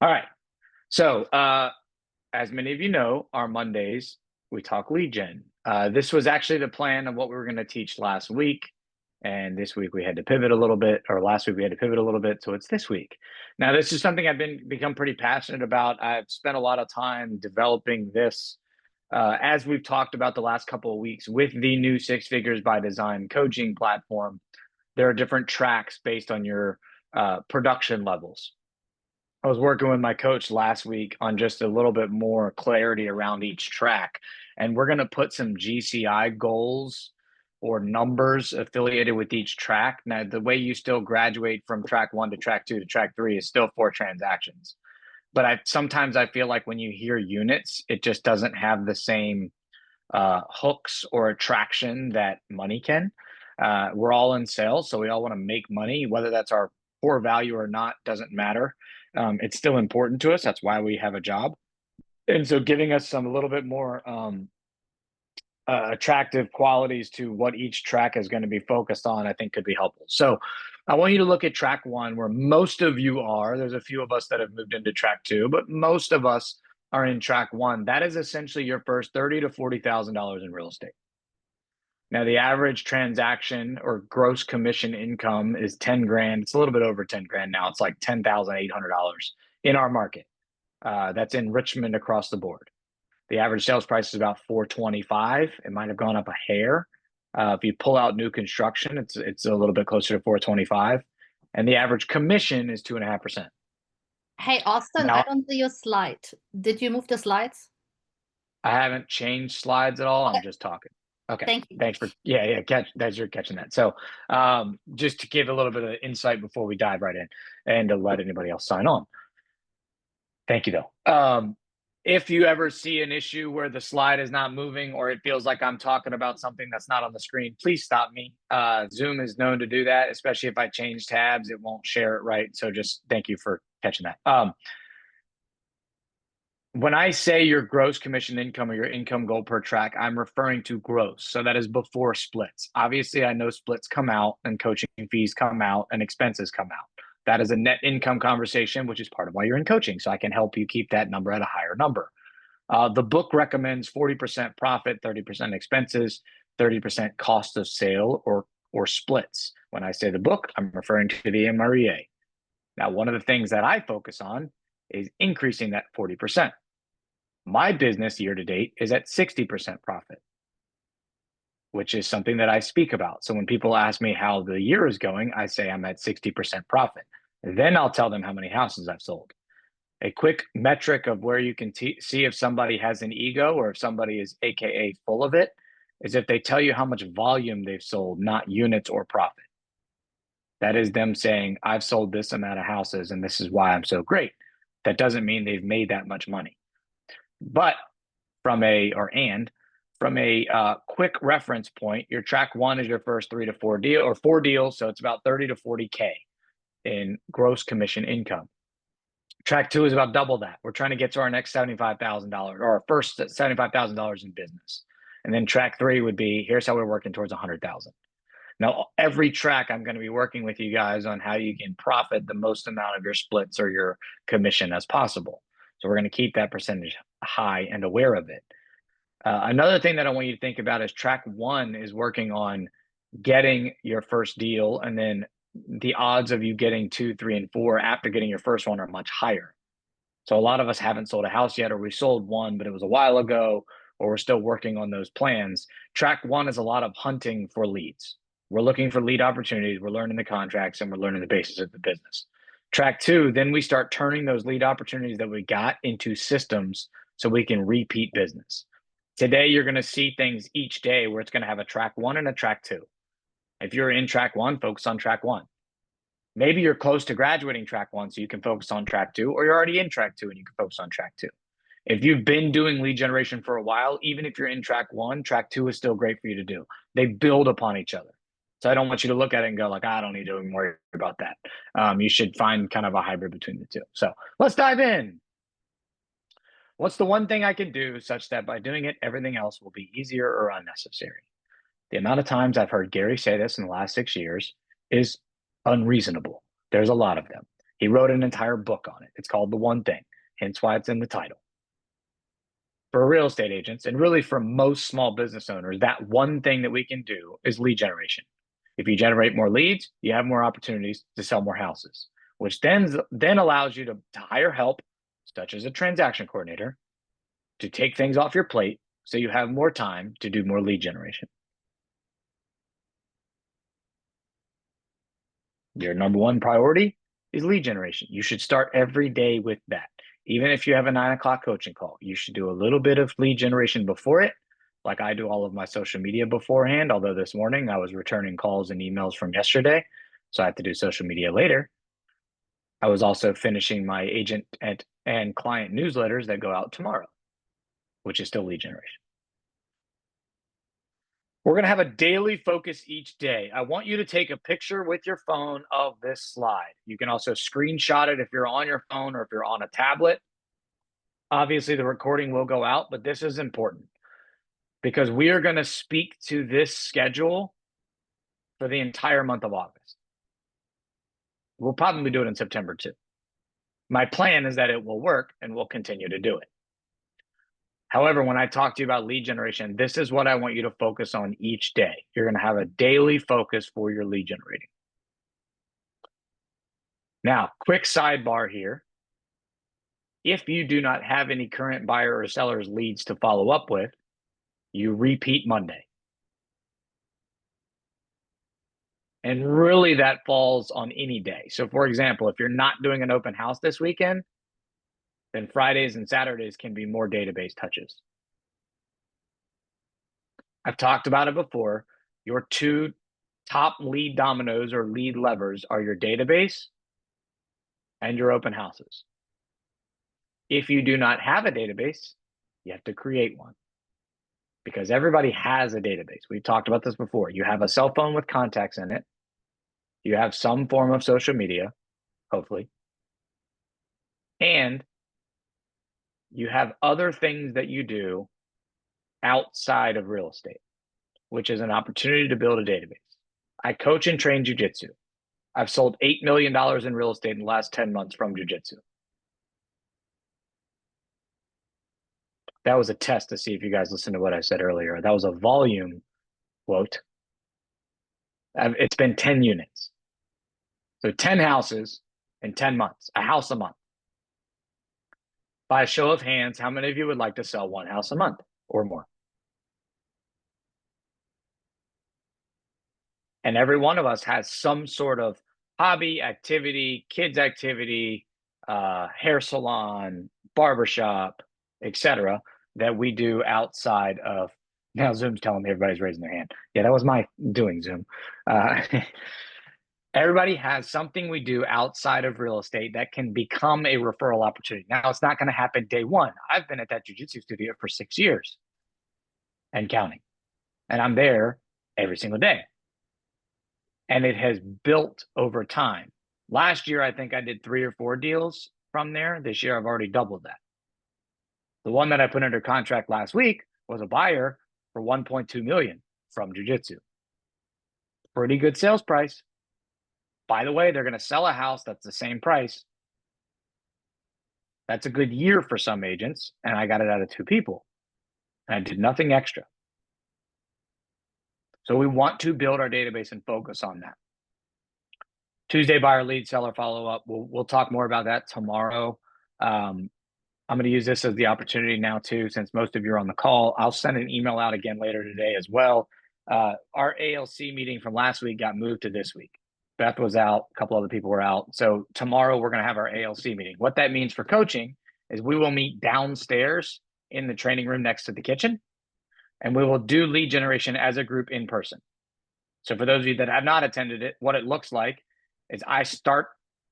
All right. So, as many of you know, our Mondays, we talk lead gen. This was actually the plan of what we were going to teach last week. And this week we had to pivot a little bit, or last week we had to pivot a little bit. So it's this week. Now, this is something I've become pretty passionate about. I've spent a lot of time developing this, as we've talked about the last couple of weeks with the new Six Figures by Design coaching platform. There are different tracks based on your production levels. I was working with my coach last week on just a little bit more clarity around each track. And we're going to put some GCI goals or numbers affiliated with each track. Now, the way you still graduate from track one to track two to track three is still 4 transactions. But sometimes I feel like when you hear units, it just doesn't have the same hooks or attraction that money can. We're all in sales, so we all want to make money, whether that's our core value or not, doesn't matter. It's still important to us. That's why we have a job. And so giving us some a little bit more attractive qualities to what each track is going to be focused on, I think could be helpful. So I want you to look at track one, where most of you are. There's a few of us that have moved into track two, but most of us are in track one. That is essentially your first $30,000 to $40,000 in real estate. Now, the average transaction or gross commission income is 10 grand. It's a little bit over 10 grand now. It's like $10,800 in our market. That's in Richmond across the board. The average sales price is about 425. It might have gone up a hair. If you pull out new construction, it's a little bit closer to 425. And the average commission is 2.5%. Hey, Austin, I Now, don't see your slide. Did you move the slides? I haven't changed slides at all. I'm Okay, just talking. Okay. thank you. Thanks for, yeah, you're catching that. So, just to give a little bit of insight before we dive right in and to let anybody else sign on. Thank you, though. If you ever see an issue where the slide is not moving or it feels like I'm talking about something that's not on the screen, please stop me. Zoom is known to do that, especially if I change tabs, it won't share it right. So just thank you for catching that. When I say your gross commission income or your income goal per track, I'm referring to gross. So that is before splits. Obviously, I know splits come out and coaching fees come out and expenses come out. That is a net income conversation, which is part of why you're in coaching. So I can help you keep that number at a higher number. The book recommends 40% profit, 30% expenses, 30% cost of sale or splits. When I say the book, I'm referring to the MREA. Now, one of the things that I focus on is increasing that 40%. My business year to date is at 60% profit, which is something that I speak about. So when people ask me how the year is going, I say I'm at 60% profit. Then I'll tell them how many houses I've sold. A quick metric of where you can see if somebody has an ego or if somebody is AKA full of it is if they tell you how much volume they've sold, not units or profit. That is them saying, I've sold this amount of houses and this is why I'm so great. That doesn't mean they've made that much money. But from a quick reference point, your track one is your first 3 to 4 deal or 4 deals. So it's about 30 to 40K in gross commission income. Track two is about double that. We're trying to get to our next $75,000 or our first $75,000 in business. And then track three would be, here's how we're working towards 100,000. Now, every track I'm going to be working with you guys on how you can profit the most amount of your splits or your commission as possible. So we're going to keep that percentage high and aware of it. Another thing that I want you to think about is track one is working on getting your first deal, and then the odds of you getting 2, 3, and 4 after getting your first one are much higher. So a lot of us haven't sold a house yet, or we sold one, but it was a while ago, or we're still working on those plans. Track one is a lot of hunting for leads. We're looking for lead opportunities. We're learning the contracts and we're learning the basis of the business. Track two, then we start turning those lead opportunities that we got into systems so we can repeat business. Today, you're going to see things each day where it's going to have a track one and a track two. If you're in track one, focus on track one. Maybe you're close to graduating track one, so you can focus on track two, or you're already in track two and you can focus on track two. If you've been doing lead generation for a while, even if you're in track one, track two is still great for you to do. They build upon each other. So I don't want you to look at it and go like, I don't need to worry about that. You should find kind of a hybrid between the two. So let's dive in. What's the one thing I can do such that by doing it, everything else will be easier or unnecessary? The amount of times I've heard Gary say this in the last 6 years is unreasonable. There's a lot of them. He wrote an entire book on it. It's called The One Thing, hence why it's in the title. For real estate agents, and really for most small business owners, that one thing that we can do is lead generation. If you generate more leads, you have more opportunities to sell more houses, which then allows you to hire help, such as a transaction coordinator, to take things off your plate so you have more time to do more lead generation. Your number one priority is lead generation. You should start every day with that. Even if you have a 9 o'clock coaching call, you should do a little bit of lead generation before it, like I do all of my social media beforehand. Although this morning I was returning calls and emails from yesterday, so I have to do social media later. I was also finishing my agent and client newsletters that go out tomorrow, which is still lead generation. We're going to have a daily focus each day. I want you to take a picture with your phone of this slide. You can also screenshot it if you're on your phone or if you're on a tablet. Obviously, the recording will go out, but this is important because we are going to speak to this schedule for the entire month of August. We'll probably do it in September too. My plan is that it will work and we'll continue to do it. However, when I talk to you about lead generation, this is what I want you to focus on each day. You're going to have a daily focus for your lead generating. Now, quick sidebar here. If you do not have any current buyer or seller's leads to follow up with, you repeat Monday. And really that falls on any day. So for example, if you're not doing an open house this weekend, then Fridays and Saturdays can be more database touches. I've talked about it before. Your two top lead dominoes or lead levers are your database and your open houses. If you do not have a database, you have to create one because everybody has a database. We've talked about this before. You have a cell phone with contacts in it. You have some form of social media, hopefully. And you have other things that you do outside of real estate, which is an opportunity to build a database. I coach and train jujitsu. I've sold $8 million in real estate in the last 10 months from jujitsu. That was a test to see if you guys listened to what I said earlier. That was a volume quote. It's been 10 units. So 10 houses in 10 months, a house a month. By a show of hands, how many of you would like to sell one house a month or more? And every one of us has some sort of hobby, activity, kids activity, hair salon, barbershop, etc., that we do outside of. Now Zoom's telling me everybody's raising their hand. Yeah, that was my doing, Zoom. Everybody has something we do outside of real estate that can become a referral opportunity. Now, it's not going to happen day one. I've been at that jiu-jitsu studio for 6 years and counting, and I'm there every single day. And it has built over time. Last year, I think I did 3 or 4 deals from there. This year, I've already doubled that. The one that I put under contract last week was a buyer for 1.2 million from jiu-jitsu. Pretty good sales price. By the way, they're going to sell a house that's the same price. That's a good year for some agents, and I got it out of 2 people. And I did nothing extra. So we want to build our database and focus on that. Tuesday buyer lead seller follow-up. We'll talk more about that tomorrow. I'm going to use this as the opportunity now too, since most of you are on the call. I'll send an email out again later today as well. Our ALC meeting from last week got moved to this week. Beth was out, a couple other people were out. So tomorrow we're going to have our ALC meeting. What that means for coaching is we will meet downstairs in the training room next to the kitchen, and we will do lead generation as a group in person. So for those of you that have not attended it, what it looks like is I start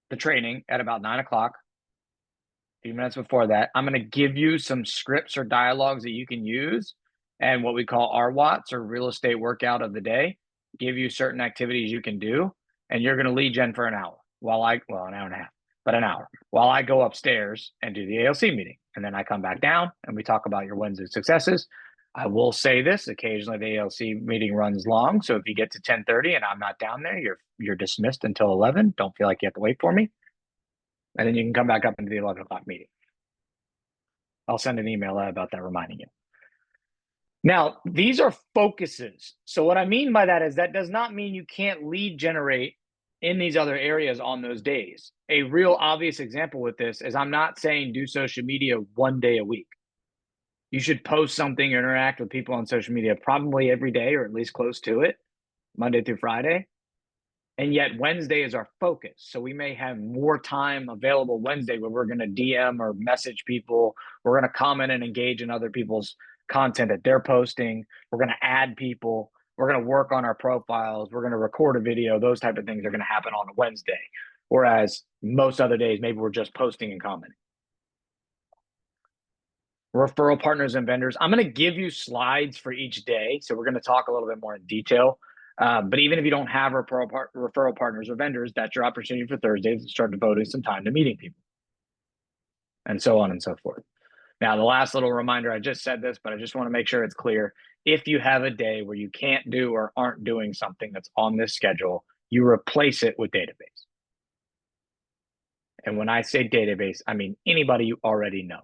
the training at about 9 o'clock. A few minutes before that, I'm going to give you some scripts or dialogues that you can use and what we call RWATs or real estate workout of the day, give you certain activities you can do. And you're going to lead gen for an hour while an hour and a half, but an hour while I go upstairs and do the ALC meeting. And then I come back down and we talk about your wins and successes. I will say this, occasionally the ALC meeting runs long. So if you get to 10:30 and I'm not down there, you're dismissed until 11. Don't feel like you have to wait for me. And then you can come back up into the 11 o'clock meeting. I'll send an email out about that reminding you. Now, these are focuses. So what I mean by that is that does not mean you can't lead generate in these other areas on those days. A real obvious example with this is I'm not saying do social media 1 day a week. You should post something or interact with people on social media probably every day or at least close to it, Monday through Friday. And yet Wednesday is our focus. So we may have more time available Wednesday where we're going to DM or message people. We're going to comment and engage in other people's content that they're posting. We're going to add people. We're going to work on our profiles. We're going to record a video. Those type of things are going to happen on a Wednesday. Whereas most other days, maybe we're just posting and commenting. Referral partners and vendors. I'm going to give you slides for each day. So we're going to talk a little bit more in detail. But even if you don't have referral partners or vendors, that's your opportunity for Thursdays to start devoting some time to meeting people. And so on and so forth. Now, the last little reminder, I just said this, but I just want to make sure it's clear. If you have a day where you can't do or aren't doing something that's on this schedule, you replace it with database. And when I say database, I mean anybody you already know.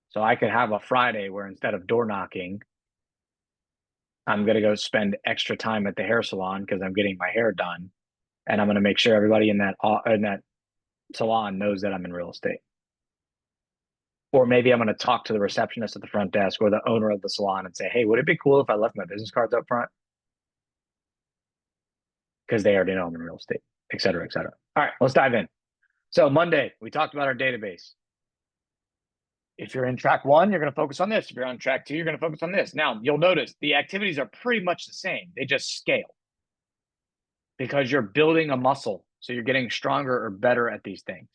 So I could have a Friday where instead of door knocking, I'm going to go spend extra time at the hair salon because I'm getting my hair done. And I'm going to make sure everybody in that salon knows that I'm in real estate. Or maybe I'm going to talk to the receptionist at the front desk or the owner of the salon and say, hey, would it be cool if I left my business cards up front? Because they already know I'm in real estate, et cetera, et cetera. All right, let's dive in. So Monday, we talked about our database. If you're in track 1, you're going to focus on this. If you're on track 2, you're going to focus on this. Now, you'll notice the activities are pretty much the same. They just scale because you're building a muscle. So you're getting stronger or better at these things.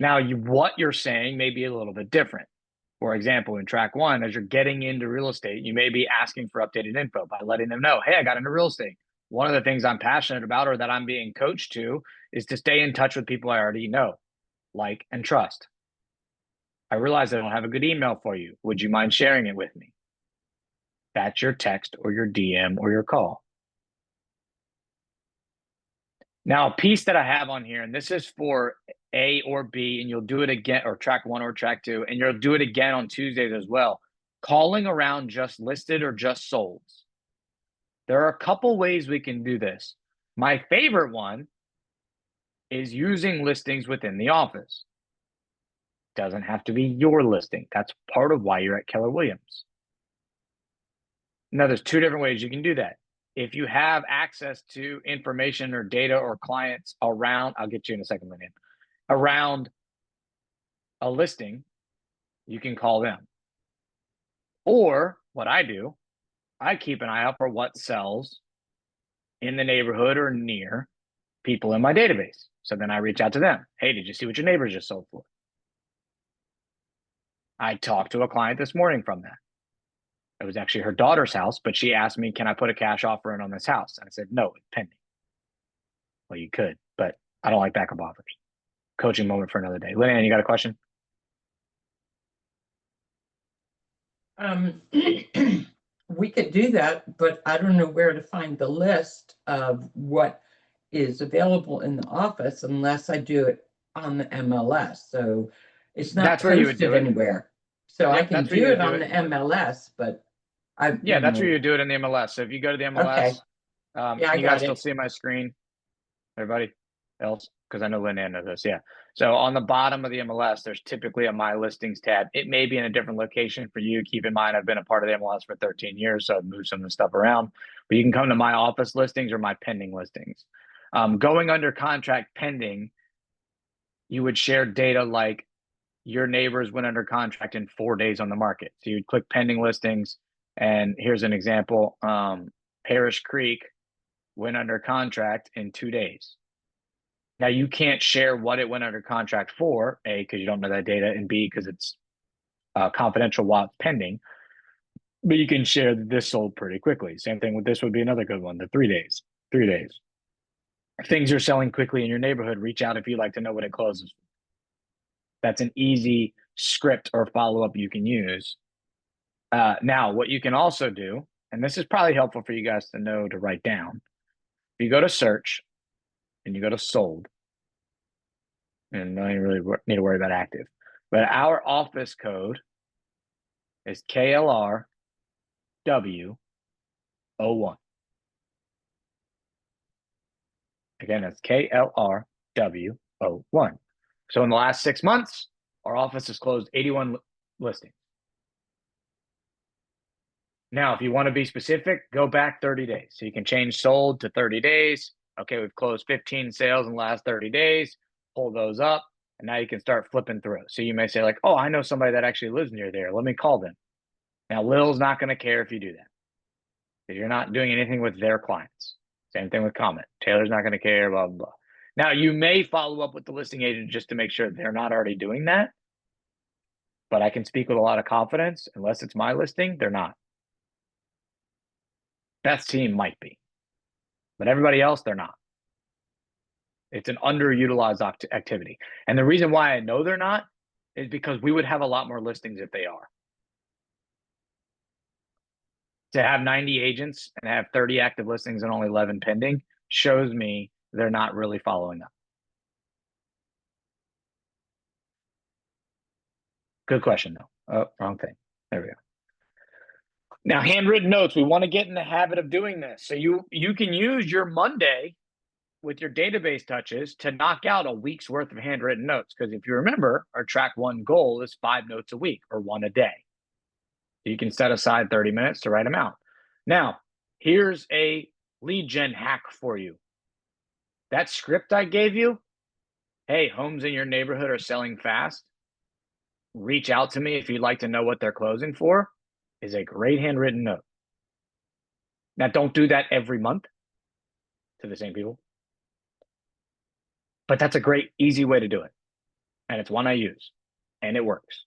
Now, what you're saying may be a little bit different. For example, in track 1, as you're getting into real estate, you may be asking for updated info by letting them know, hey, I got into real estate. One of the things I'm passionate about or that I'm being coached to is to stay in touch with people I already know, like, and trust. I realize I don't have a good email for you. Would you mind sharing it with me? That's your text or your DM or your call. Now, a piece that I have on here, and this is for A or B, and you'll do it again, or track 1 or track 2, and you'll do it again on Tuesdays as well. Calling around just listed or just solds. There are a couple ways we can do this. My favorite one is using listings within the office. Doesn't have to be your listing. That's part of why you're at Keller Williams. Now, there's 2 different ways you can do that. If you have access to information or data or clients around, I'll get you in a second, Lynn, around a listing, you can call them. Or what I do, I keep an eye out for what sells in the neighborhood or near people in my database. So then I reach out to them. Hey, did you see what your neighbors just sold for? I talked to a client this morning from that. It was actually her daughter's house, but she asked me, can I put a cash offer in on this house? And I said, no, it's pending. Well, you could, but I don't like backup offers. Coaching moment for another day. Lynn, you got a question? We could do that, but I don't know where to find the list of what is available in the office unless I do it on the MLS. So it's not That's where you would posted do it. anywhere. So I Yep, can that's where you do would it do on it. the MLS, but Yeah, that's where you do it in the MLS. So if you go to the MLS, Okay. Yeah, Yeah, I you guys got still it. see my screen? Everybody else? Because I know Lynn knows this. Yeah. So on the bottom of the MLS, there's typically a My Listings tab. It may be in a different location for you. Keep in mind, I've been a part of the MLS for 13 years, so I've moved some of the stuff around. But you can come to My Office Listings or My Pending Listings. Going under contract pending, you would share data like your neighbors went under contract in 4 days on the market. So you'd click pending listings. And here's an example. Parish Creek went under contract in 2 days. Now, you can't share what it went under contract for, A, because you don't know that data, and B, because it's confidential while it's pending. But you can share that this sold pretty quickly. Same thing with this would be another good one, the 3 days. 3 days. If things are selling quickly in your neighborhood, reach out if you'd like to know what it closes. That's an easy script or follow-up you can use. Now, what you can also do, and this is probably helpful for you guys to know to write down, if you go to search, and you go to sold, and don't even really need to worry about active. But our office code is KLR W01. Again, that's KLR W01. So in the last 6 months, our office has closed 81 listings. Now, if you want to be specific, go back 30 days. So you can change sold to 30 days. Okay, we've closed 15 sales in the last 30 days. Pull those up, and now you can start flipping through. So you may say like, oh, I know somebody that actually lives near there. Let me call them. Now, Lil's not going to care if you do that because you're not doing anything with their clients. Same thing with comment. Taylor's not going to care, blah, blah, blah. Now, you may follow up with the listing agent just to make sure they're not already doing that. But I can speak with a lot of confidence. Unless it's my listing, they're not. Best team might be. But everybody else, they're not. It's an underutilized activity. And the reason why I know they're not is because we would have a lot more listings if they are. To have 90 agents and have 30 active listings and only 11 pending shows me they're not really following up. Good question, though. Oh, wrong thing. There we go. Now, handwritten notes, we want to get in the habit of doing this. So you can use your Monday with your database touches to knock out a week's worth of handwritten notes. Because if you remember, our track 1 goal is 5 notes a week or 1 a day. You can set aside 30 minutes to write them out. Now, here's a lead gen hack for you. That script I gave you, hey, homes in your neighborhood are selling fast. Reach out to me if you'd like to know what they're closing for, is a great handwritten note. Now, don't do that every month to the same people. But that's a great, easy way to do it. And it's one I use. And it works.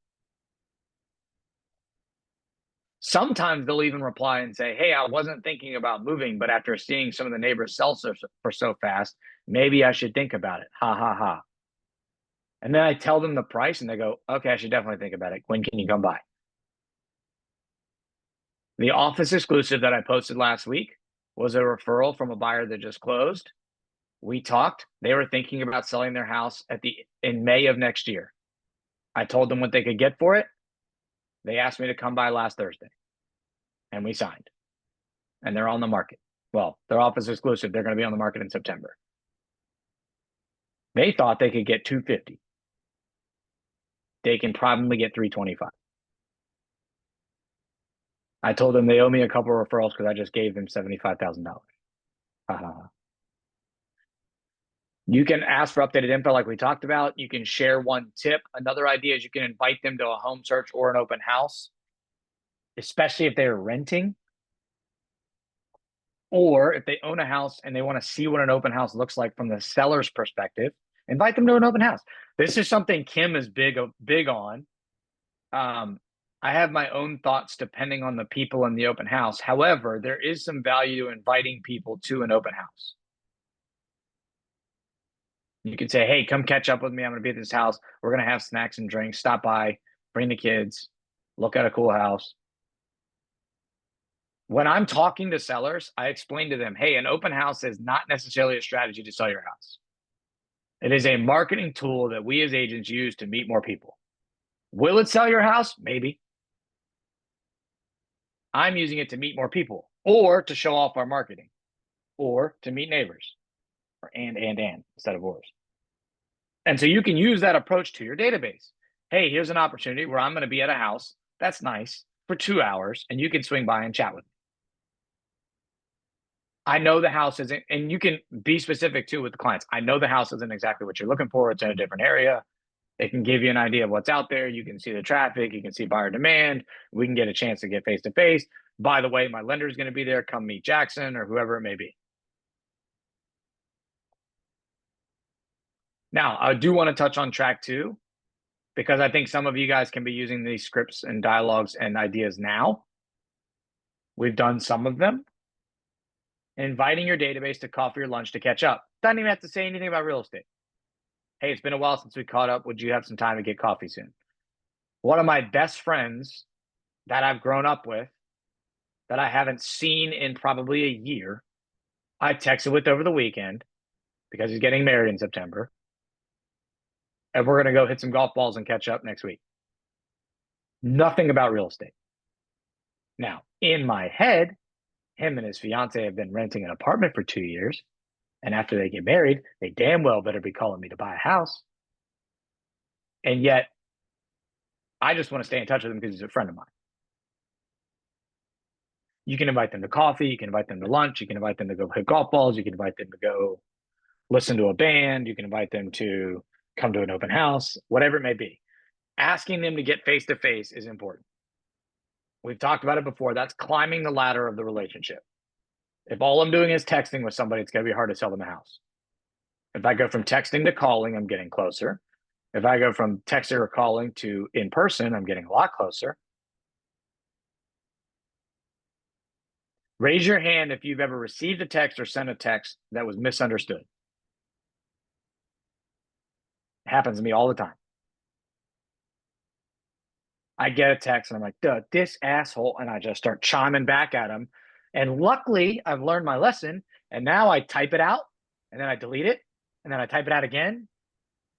Sometimes they'll even reply and say, hey, I wasn't thinking about moving, but after seeing some of the neighbors sell for so fast, maybe I should think about it. Ha, ha, ha. And then I tell them the price and they go, okay, I should definitely think about it. When can you come by? The office exclusive that I posted last week was a referral from a buyer that just closed. We talked. They were thinking about selling their house in May of next year. I told them what they could get for it. They asked me to come by last Thursday. And we signed. And they're on the market. Well, they're office exclusive. They're going to be on the market in September. They thought they could get 250. They can probably get 325. I told them they owe me a couple of referrals because I just gave them $75,000. You can ask for updated info like we talked about. You can share one tip. Another idea is you can invite them to a home search or an open house, especially if they're renting. Or if they own a house and they want to see what an open house looks like from the seller's perspective, invite them to an open house. This is something Kim is big on. I have my own thoughts depending on the people in the open house. However, there is some value to inviting people to an open house. You can say, hey, come catch up with me. I'm going to be at this house. We're going to have snacks and drinks. Stop by, bring the kids, look at a cool house. When I'm talking to sellers, I explain to them, hey, an open house is not necessarily a strategy to sell your house. It is a marketing tool that we as agents use to meet more people. Will it sell your house? Maybe. I'm using it to meet more people or to show off our marketing or to meet neighbors or and instead of ors. And so you can use that approach to your database. Hey, here's an opportunity where I'm going to be at a house. That's nice for 2 hours and you can swing by and chat with me. I know the house isn't, and you can be specific too with the clients. I know the house isn't exactly what you're looking for. It's in a different area. It can give you an idea of what's out there. You can see the traffic. You can see buyer demand. We can get a chance to get face to face. By the way, my lender is going to be there. Come meet Jackson or whoever it may be. Now, I do want to touch on track 2 because I think some of you guys can be using these scripts and dialogues and ideas now. We've done some of them. Inviting your database to coffee or lunch to catch up. Doesn't even have to say anything about real estate. Hey, it's been a while since we caught up. Would you have some time to get coffee soon? One of my best friends that I've grown up with, that I haven't seen in probably a year, I texted with over the weekend. because he's getting married in September. And we're going to go hit some golf balls and catch up next week. Nothing about real estate. Now, in my head, him and his fiance have been renting an apartment for 2 years. And after they get married, they damn well better be calling me to buy a house. And yet, I just want to stay in touch with him because he's a friend of mine. You can invite them to coffee. You can invite them to lunch. You can invite them to go hit golf balls. You can invite them to go listen to a band. You can invite them to come to an open house, whatever it may be. Asking them to get face-to-face is important. We've talked about it before. That's climbing the ladder of the relationship. If all I'm doing is texting with somebody, it's going to be hard to sell them a house. If I go from texting to calling, I'm getting closer. If I go from texting or calling to in person, I'm getting a lot closer. Raise your hand if you've ever received a text or sent a text that was misunderstood. It happens to me all the time. I get a text and I'm like, duh, this asshole. And I just start chiming back at him. And luckily, I've learned my lesson. And now I type it out and then I delete it. And then I type it out again.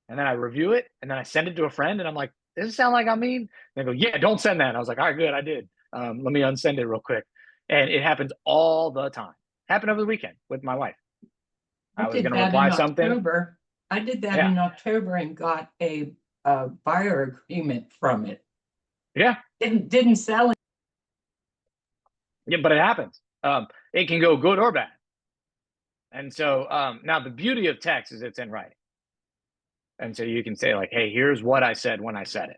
And then I review it. And then I send it to a friend. And I'm like, does it sound like I'm mean? And they go, yeah, don't send that. And I was like, all right, good, I did. Let me unsend it real quick. And it happens all the time. Happened over the weekend with my wife. I was going to reply something. I did that in October and got a buyer agreement from it. Yeah. Didn't sell it. Yeah, but it happens. It can go good or bad. And so now the beauty of text is it's in writing. And so you can say like, hey, here's what I said when I said it.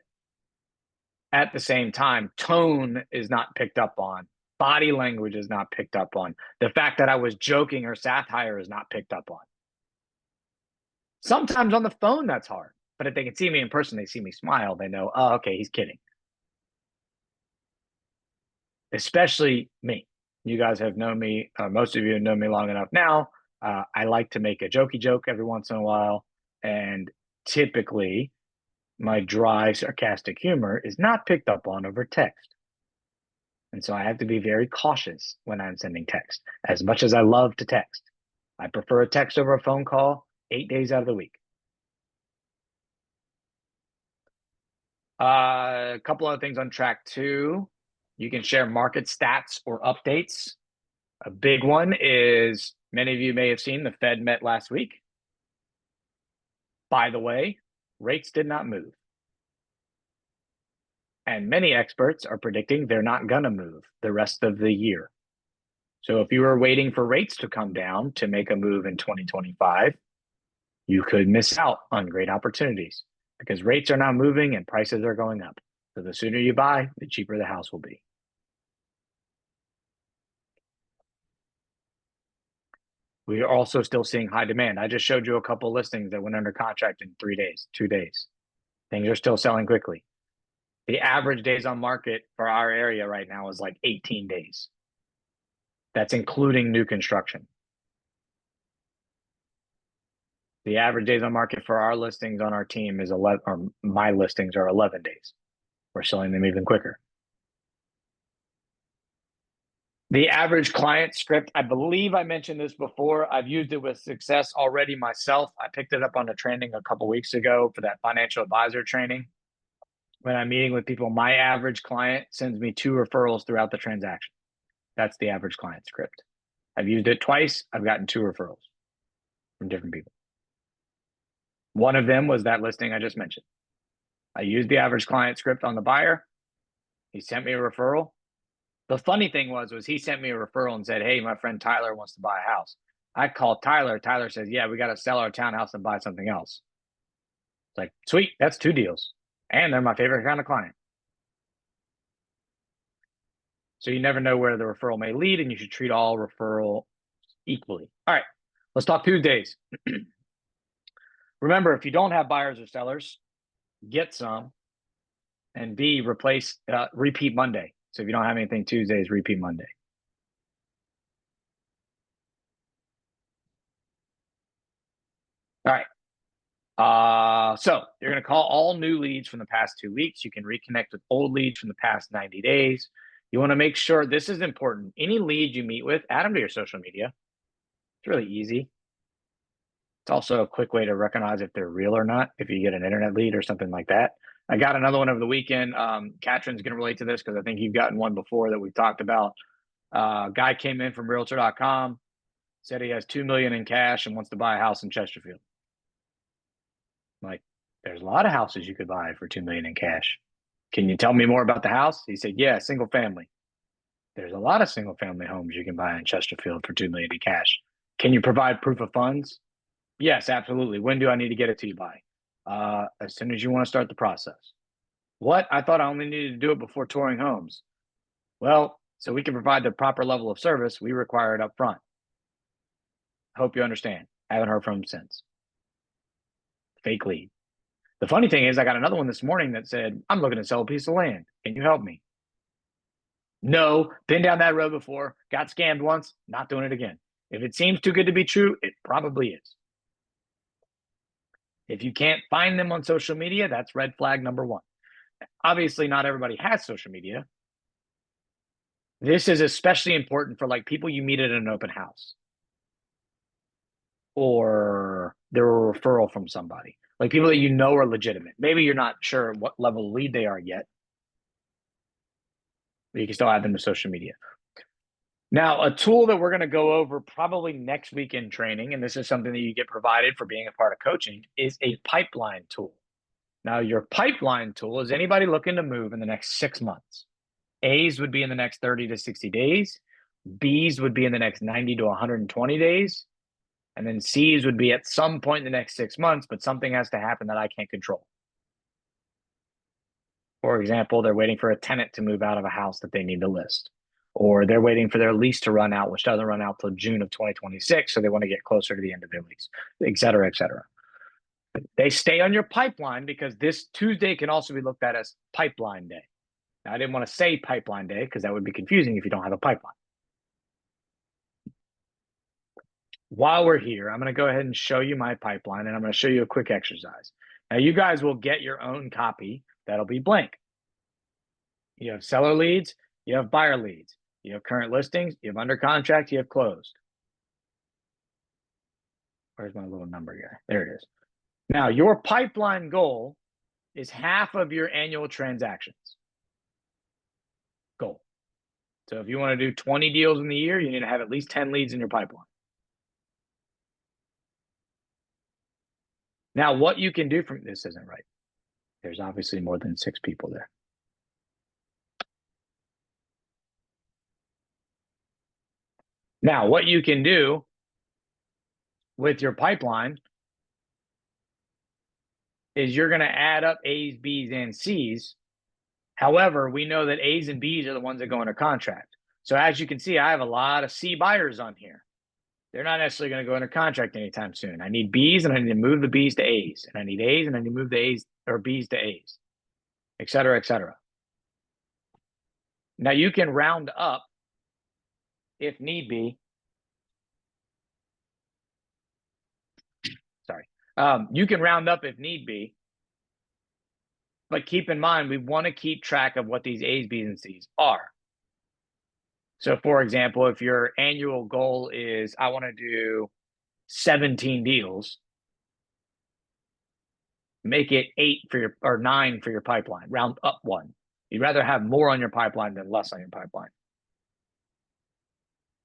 At the same time, tone is not picked up on. Body language is not picked up on. The fact that I was joking or satire is not picked up on. Sometimes on the phone, that's hard. But if they can see me in person, they see me smile, they know, oh, okay, he's kidding. Especially me. You guys have known me, most of you have known me long enough now. I like to make a jokey joke every once in a while. And typically, my dry, sarcastic humor is not picked up on over text. And so I have to be very cautious when I'm sending text. As much as I love to text, I prefer a text over a phone call 8 days out of the week. A couple other things on track 2. You can share market stats or updates. A big one is, many of you may have seen, the Fed met last week. By the way, rates did not move. And many experts are predicting they're not going to move the rest of the year. So if you were waiting for rates to come down to make a move in 2025, you could miss out on great opportunities because rates are not moving and prices are going up. So the sooner you buy, the cheaper the house will be. We are also still seeing high demand. I just showed you a couple listings that went under contract in 3 days, 2 days. Things are still selling quickly. The average days on market for our area right now is like 18 days. That's including new construction. The average days on market for our listings on our team is 11, or my listings are 11 days. We're selling them even quicker. The average client script, I believe I mentioned this before. I've used it with success already myself. I picked it up on a training a couple weeks ago for that financial advisor training. When I'm meeting with people, my average client sends me 2 referrals throughout the transaction. That's the average client script. I've used it twice. I've gotten 2 referrals from different people. One of them was that listing I just mentioned. I used the average client script on the buyer. He sent me a referral. The funny thing was he sent me a referral and said, hey, my friend Tyler wants to buy a house. I called Tyler. Tyler says, yeah, we got to sell our townhouse and buy something else. It's like, sweet, that's 2 deals. And they're my favorite kind of client. So you never know where the referral may lead, and you should treat all referral equally. All right, let's talk Tuesdays. Remember, if you don't have buyers or sellers, get some. And B, repeat Monday. So if you don't have anything Tuesdays, repeat Monday. All right. So you're going to call all new leads from the past 2 weeks. You can reconnect with old leads from the past 90 days. You want to make sure, this is important. Any lead you meet with, add them to your social media. It's really easy. It's also a quick way to recognize if they're real or not, if you get an internet lead or something like that. I got another one over the weekend. Katrin's going to relate to this because I think you've gotten one before that we've talked about. Guy came in from Realtor.com, said he has $2 million in cash and wants to buy a house in Chesterfield. Like, there's a lot of houses you could buy for $2 million in cash. Can you tell me more about the house? He said, yeah, single family. There's a lot of single family homes you can buy in Chesterfield for $2 million in cash. Can you provide proof of funds? Yes, absolutely. When do I need to get it to you by? As soon as you want to start the process. What? I thought I only needed to do it before touring homes. Well, so we can provide the proper level of service, we require it up front. Hope you understand. Haven't heard from him since. Fake lead. The funny thing is, I got another one this morning that said, I'm looking to sell a piece of land. Can you help me? No, been down that road before, got scammed once, not doing it again. If it seems too good to be true, it probably is. If you can't find them on social media, that's red flag number one. Obviously, not everybody has social media. This is especially important for like people you meet at an open house or they're a referral from somebody, like people that you know are legitimate. Maybe you're not sure what level of lead they are yet, but you can still add them to social media. Now, a tool that we're going to go over probably next week in training, and this is something that you get provided for being a part of coaching, is a pipeline tool. Now, your pipeline tool is anybody looking to move in the next 6 months. A's would be in the next 30 to 60 days. B's would be in the next 90 to 120 days. And then C's would be at some point in the next 6 months, but something has to happen that I can't control. For example, they're waiting for a tenant to move out of a house that they need to list. Or they're waiting for their lease to run out, which doesn't run out till June of 2026. So they want to get closer to the end of their lease, et cetera, et cetera. They stay on your pipeline because this Tuesday can also be looked at as pipeline day. Now, I didn't want to say pipeline day because that would be confusing if you don't have a pipeline. While we're here, I'm going to go ahead and show you my pipeline, and I'm going to show you a quick exercise. Now, you guys will get your own copy that'll be blank. You have seller leads, you have buyer leads, you have current listings, you have under contract, you have closed. Where's my little number guy? There it is. Now, your pipeline goal is half of your annual transactions goal. So if you want to do 20 deals in the year, you need to have at least 10 leads in your pipeline. Now, what you can do from this isn't right. There's obviously more than 6 people there. Now, what you can do with your pipeline is you're going to add up A's, B's, and C's. However, we know that A's and B's are the ones that go under contract. So as you can see, I have a lot of C buyers on here. They're not necessarily going to go under contract anytime soon. I need B's and I need to move the B's to A's. And I need A's and I need to move the A's or B's to A's, et cetera, et cetera. Now you can round up if need be. Sorry. You can round up if need be. But keep in mind, we want to keep track of what these A's, B's, and C's are. So for example, if your annual goal is, I want to do 17 deals, make it 8 for your, or 9 for your pipeline, round up 1. You'd rather have more on your pipeline than less on your pipeline.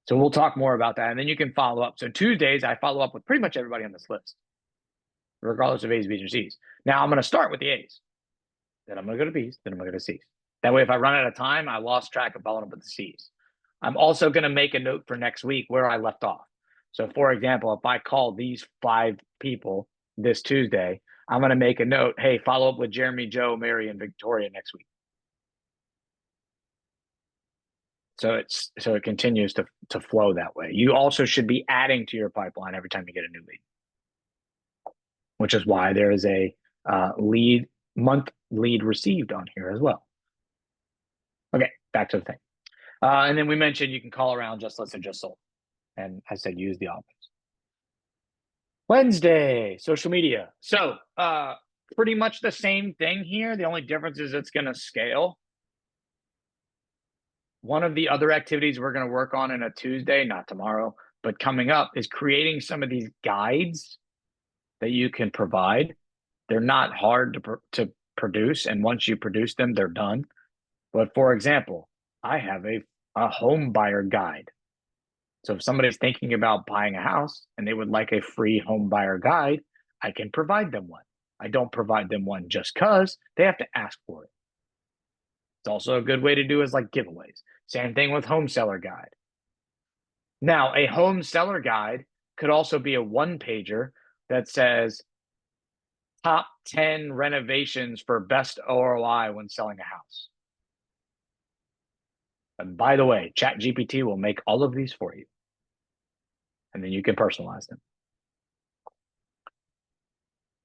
So we'll talk more about that. And then you can follow up. So Tuesdays, I follow up with pretty much everybody on this list, regardless of A's, B's, or C's. Now I'm going to start with the A's. Then I'm going to go to B's. Then I'm going to go to C's. That way, if I run out of time, I lost track of following up with the C's. I'm also going to make a note for next week where I left off. So for example, if I call these 5 people this Tuesday, I'm going to make a note, hey, follow up with Jeremy, Joe, Mary, and Victoria next week. So it continues to flow that way. You also should be adding to your pipeline every time you get a new lead, which is why there is a month lead received on here as well. Okay, back to the thing. And then we mentioned you can call around just listen, just sold. And I said use the office. Wednesday, social media. So pretty much the same thing here. The only difference is it's going to scale. One of the other activities we're going to work on in a Tuesday, not tomorrow, but coming up, is creating some of these guides that you can provide. They're not hard to produce, and once you produce them, they're done. But for example, I have a home buyer guide. So if somebody's thinking about buying a house and they would like a free home buyer guide, I can provide them one. I don't provide them one just because they have to ask for it. It's also a good way to do is like giveaways. Same thing with home seller guide. Now, a home seller guide could also be a one-pager that says top 10 renovations for best ROI when selling a house. And by the way, ChatGPT will make all of these for you. And then you can personalize them.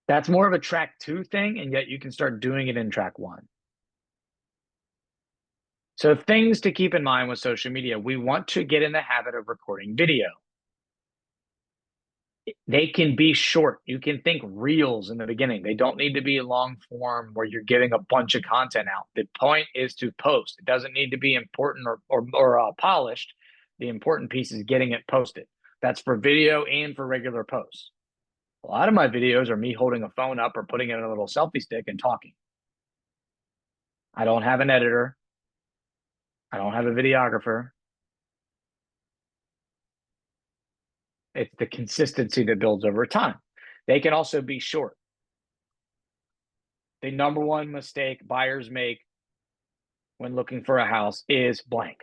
That's more of a track 2 thing, and yet you can start doing it in track 1. So things to keep in mind with social media, we want to get in the habit of recording video. They can be short. You can think reels in the beginning. They don't need to be long form where you're giving a bunch of content out. The point is to post. It doesn't need to be important or polished. The important piece is getting it posted. That's for video and for regular posts. A lot of my videos are me holding a phone up or putting it in a little selfie stick and talking. I don't have an editor. I don't have a videographer. It's the consistency that builds over time. They can also be short. The number one mistake buyers make when looking for a house is blank.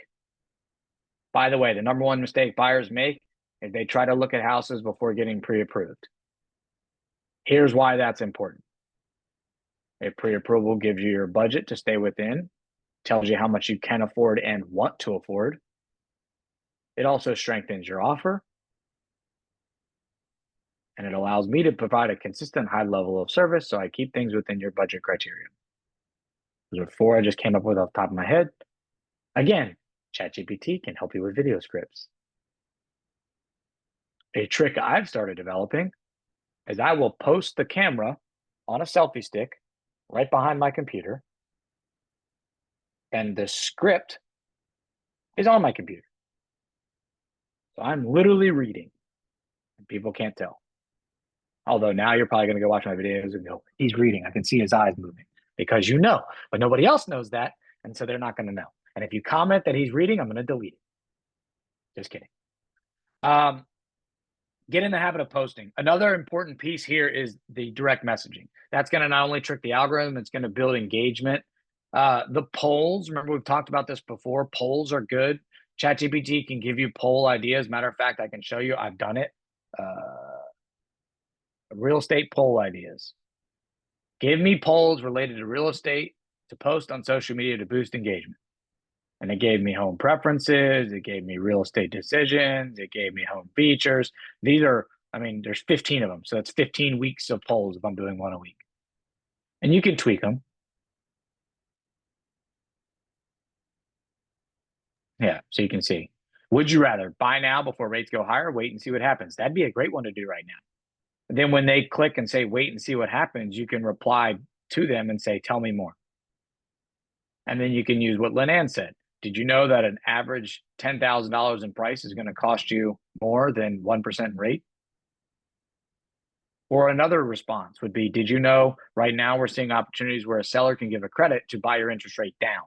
By the way, the number one mistake buyers make is they try to look at houses before getting pre-approved. Here's why that's important. A pre-approval gives you your budget to stay within, tells you how much you can afford and want to afford. It also strengthens your offer. And it allows me to provide a consistent high level of service, so I keep things within your budget criteria. Those are 4 I just came up with off the top of my head. Again, ChatGPT can help you with video scripts. A trick I've started developing is I will post the camera on a selfie stick right behind my computer, and the script is on my computer. So I'm literally reading, and people can't tell. Although now you're probably going to go watch my videos and go, he's reading. I can see his eyes moving, because you know, but nobody else knows that. And so they're not going to know. And if you comment that he's reading, I'm going to delete it. Just kidding. Get in the habit of posting. Another important piece here is the direct messaging. That's going to not only trick the algorithm, it's going to build engagement. The polls, remember we've talked about this before. Polls are good. ChatGPT can give you poll ideas. Matter of fact, I can show you. I've done it. Real estate poll ideas. Give me polls related to real estate to post on social media to boost engagement. And it gave me home preferences. It gave me real estate decisions. It gave me home features. These are, I mean, there's 15 of them. So that's 15 weeks of polls if I'm doing one a week. And you can tweak them. Yeah, so you can see. Would you rather buy now before rates go higher, wait and see what happens? That'd be a great one to do right now. Then when they click and say, wait and see what happens, you can reply to them and say, tell me more. And then you can use what Lynn said. Did you know that an average $10,000 in price is going to cost you more than 1% rate? Or another response would be, did you know right now we're seeing opportunities where a seller can give a credit to buy your interest rate down?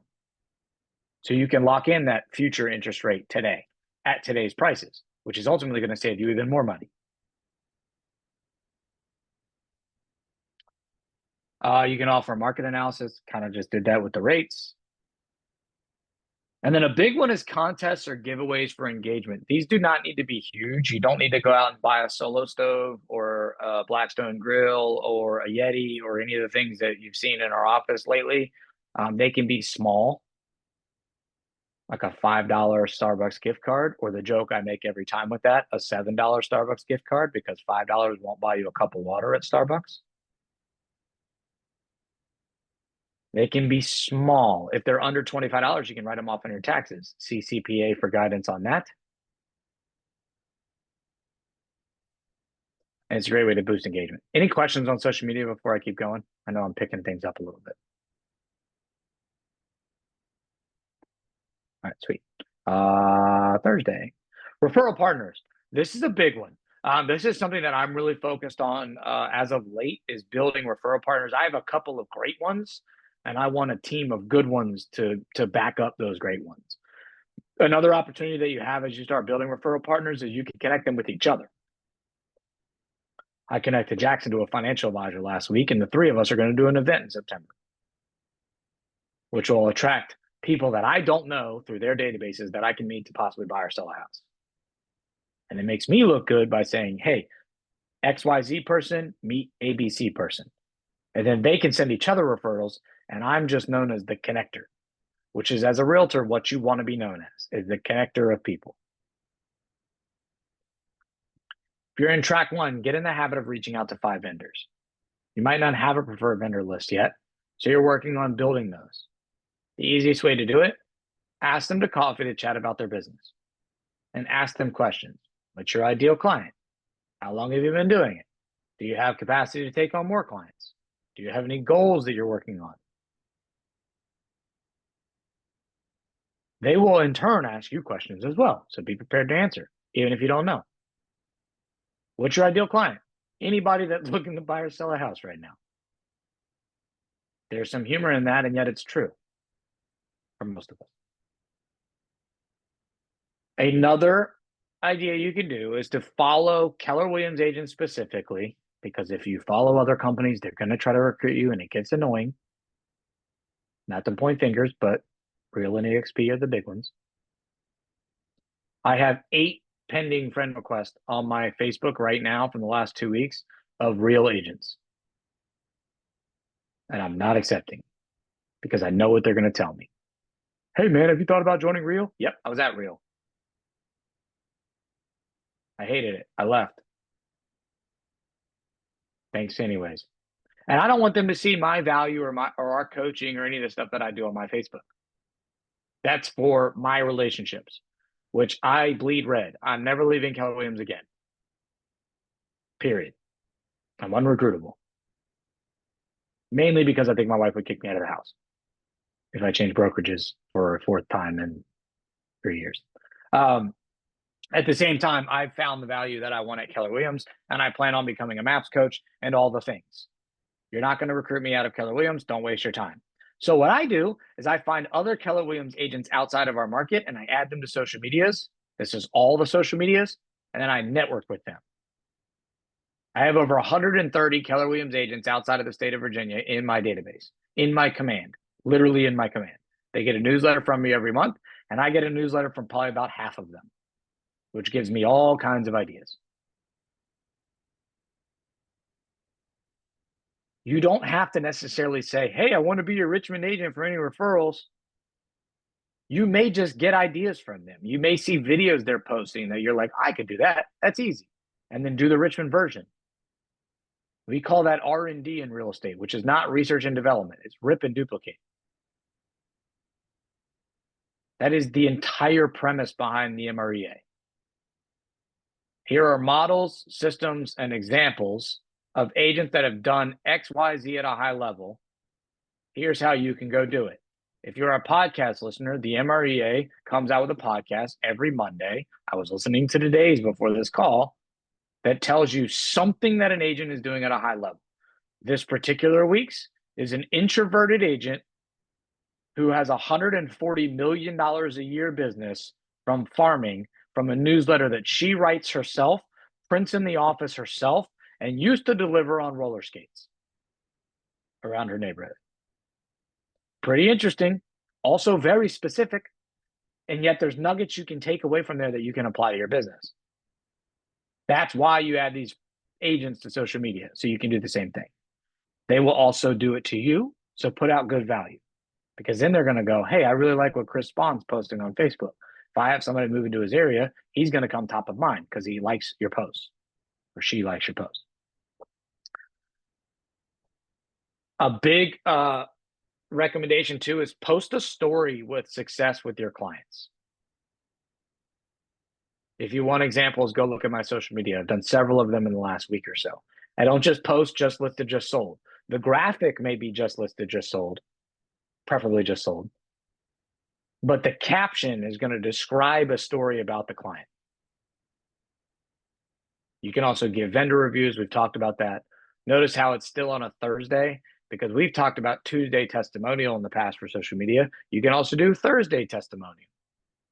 So you can lock in that future interest rate today at today's prices, which is ultimately going to save you even more money. You can offer market analysis, kind of just did that with the rates. And then a big one is contests or giveaways for engagement. These do not need to be huge. You don't need to go out and buy a Solo stove or a Blackstone grill or a Yeti or any of the things that you've seen in our office lately. They can be small, like a $5 Starbucks gift card, or the joke I make every time with that, a $7 Starbucks gift card, because $5 won't buy you a cup of water at Starbucks. They can be small. If they're under $25, you can write them off on your taxes. See CPA for guidance on that. And it's a great way to boost engagement. Any questions on social media before I keep going? I know I'm picking things up a little bit. All right, sweet. Thursday. Referral partners. This is a big one. This is something that I'm really focused on as of late, is building referral partners. I have a couple of great ones, and I want a team of good ones to back up those great ones. Another opportunity that you have as you start building referral partners is you can connect them with each other. I connected Jackson to a financial advisor last week, and the three of us are going to do an event in September, which will attract people that I don't know through their databases that I can meet to possibly buy or sell a house. And it makes me look good by saying, hey, XYZ person, meet ABC person. And then they can send each other referrals, and I'm just known as the connector, which is, as a realtor, what you want to be known as, is the connector of people. If you're in track 1, get in the habit of reaching out to 5 vendors. You might not have a preferred vendor list yet, so you're working on building those. The easiest way to do it, ask them to coffee to chat about their business, and ask them questions. What's your ideal client? How long have you been doing it? Do you have capacity to take on more clients? Do you have any goals that you're working on? They will in turn ask you questions as well, so be prepared to answer, even if you don't know. What's your ideal client? Anybody that's looking to buy or sell a house right now. There's some humor in that, and yet it's true for most of us. Another idea you can do is to follow Keller Williams agents specifically, because if you follow other companies, they're going to try to recruit you, and it gets annoying. Not to point fingers, but Real and EXP are the big ones. I have 8 pending friend requests on my Facebook right now from the last 2 weeks of Real agents. And I'm not accepting because I know what they're going to tell me. Hey man, have you thought about joining Real? Yep, I was at Real. I hated it. I left. Thanks anyways. And I don't want them to see my value or our coaching or any of the stuff that I do on my Facebook. That's for my relationships, which I bleed red. I'm never leaving Keller Williams again. Period. I'm unrecruitable. Mainly because I think my wife would kick me out of the house if I change brokerages for a 4th time in 3 years. At the same time, I've found the value that I want at Keller Williams, and I plan on becoming a MAPS coach and all the things. You're not going to recruit me out of Keller Williams. Don't waste your time. So what I do is I find other Keller Williams agents outside of our market, and I add them to social medias. This is all the social medias, and then I network with them. I have over 130 Keller Williams agents outside of the state of Virginia in my database, in my command, literally in my command. They get a newsletter from me every month, and I get a newsletter from probably about half of them, which gives me all kinds of ideas. You don't have to necessarily say, hey, I want to be your Richmond agent for any referrals. You may just get ideas from them. You may see videos they're posting that you're like, I could do that. That's easy. And then do the Richmond version. We call that R&D in real estate, which is not research and development. It's rip and duplicate. That is the entire premise behind the MREA. Here are models, systems, and examples of agents that have done X, Y, Z at a high level. Here's how you can go do it. If you're a podcast listener, the MREA comes out with a podcast every Monday. I was listening to today's before this call that tells you something that an agent is doing at a high level. This particular week's is an introverted agent who has $140 million a year business from farming, from a newsletter that she writes herself, prints in the office herself, and used to deliver on roller skates around her neighborhood. Pretty interesting, also very specific, and yet there's nuggets you can take away from there that you can apply to your business. That's why you add these agents to social media, so you can do the same thing. They will also do it to you, so put out good value, because then they're going to go, hey, I really like what Chris Spawn's posting on Facebook. If I have somebody move into his area, he's going to come top of mind because he likes your post or she likes your post. A big recommendation too is post a story with success with your clients. If you want examples, go look at my social media. I've done several of them in the last week or so. I don't just post just listed, just sold. The graphic may be just listed, just sold, preferably just sold. But the caption is going to describe a story about the client. You can also give vendor reviews. We've talked about that. Notice how it's still on a Thursday because we've talked about Tuesday testimonial in the past for social media. You can also do Thursday testimonial.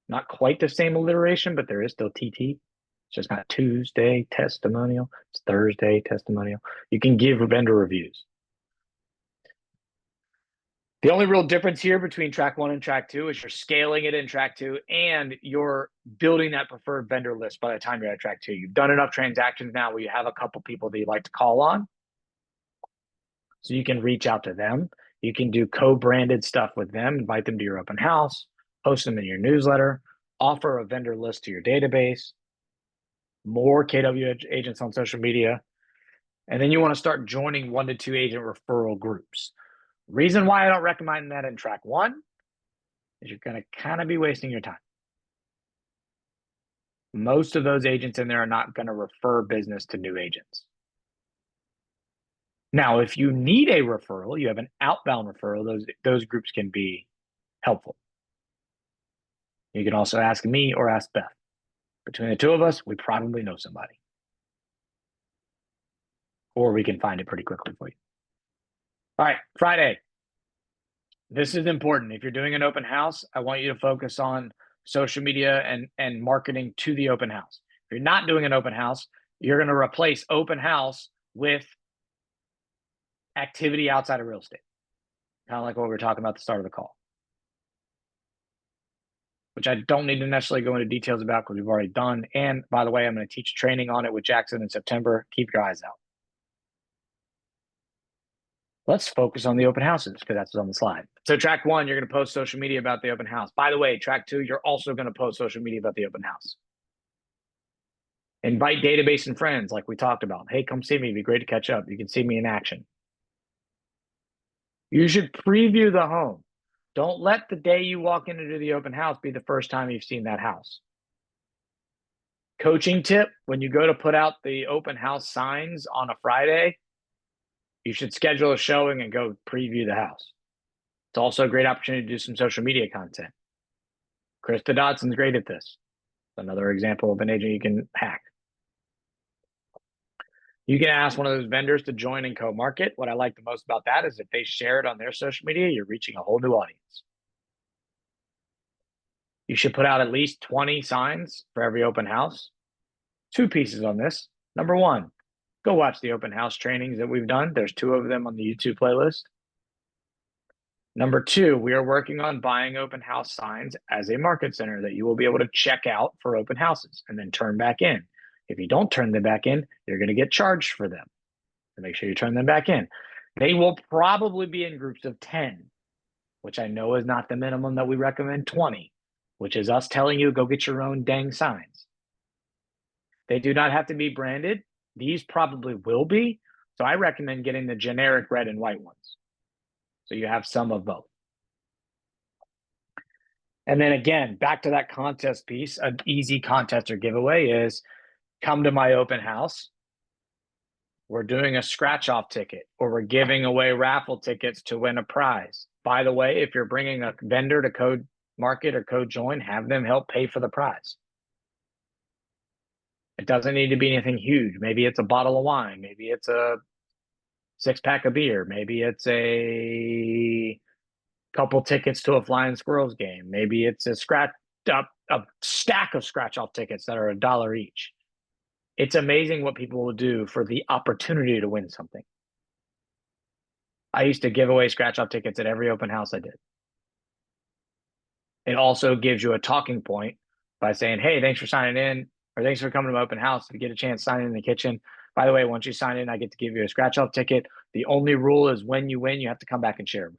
Not quite the same alliteration, but there is still TT. It's just not Tuesday testimonial. It's Thursday testimonial. You can give vendor reviews. The only real difference here between track 1 and track 2 is you're scaling it in track 2 and you're building that preferred vendor list by the time you're at track 2. You've done enough transactions now where you have a couple people that you like to call on. So you can reach out to them. You can do co-branded stuff with them, invite them to your open house, post them in your newsletter, offer a vendor list to your database, more KW agents on social media. And then you want to start joining 1 to 2 agent referral groups. Reason why I don't recommend that in track 1 is you're going to kind of be wasting your time. Most of those agents in there are not going to refer business to new agents. Now, if you need a referral, you have an outbound referral, those groups can be helpful. You can also ask me or ask Beth. Between the two of us, we probably know somebody. Or we can find it pretty quickly for you. All right, Friday. This is important. If you're doing an open house, I want you to focus on social media and marketing to the open house. If you're not doing an open house, you're going to replace open house with activity outside of real estate. Kind of like what we were talking about at the start of the call, which I don't need to necessarily go into details about because we've already done. And by the way, I'm going to teach training on it with Jackson in September. Keep your eyes out. Let's focus on the open houses because that's what's on the slide. So track 1, you're going to post social media about the open house. By the way, track 2, you're also going to post social media about the open house. Invite database and friends like we talked about. Hey, come see me. It'd be great to catch up. You can see me in action. You should preview the home. Don't let the day you walk into the open house be the first time you've seen that house. Coaching tip, when you go to put out the open house signs on a Friday, you should schedule a showing and go preview the house. It's also a great opportunity to do some social media content. Krista Dodson's great at this. Another example of an agent you can hack. You can ask one of those vendors to join and co-market. What I like the most about that is if they share it on their social media, you're reaching a whole new audience. You should put out at least 20 signs for every open house. 2 pieces on this. Number 1, go watch the open house trainings that we've done. There's 2 of them on the YouTube playlist. Number 2, we are working on buying open house signs as a market center that you will be able to check out for open houses and then turn back in. If you don't turn them back in, you're going to get charged for them. So make sure you turn them back in. They will probably be in groups of 10, which I know is not the minimum that we recommend, 20, which is us telling you go get your own dang signs. They do not have to be branded. These probably will be. So I recommend getting the generic red and white ones. So you have some of both. And then again, back to that contest piece, an easy contest or giveaway is come to my open house. We're doing a scratch off ticket or we're giving away raffle tickets to win a prize. By the way, if you're bringing a vendor to code market or code join, have them help pay for the prize. It doesn't need to be anything huge. Maybe it's a bottle of wine. Maybe it's a 6-pack of beer. Maybe it's a couple tickets to a Flying Squirrels game. Maybe it's a stack of scratch off tickets that are $1 each. It's amazing what people will do for the opportunity to win something. I used to give away scratch off tickets at every open house I did. It also gives you a talking point by saying, hey, thanks for signing in, or thanks for coming to my open house. If you get a chance, sign in the kitchen. By the way, once you sign in, I get to give you a scratch off ticket. The only rule is when you win, you have to come back and share it.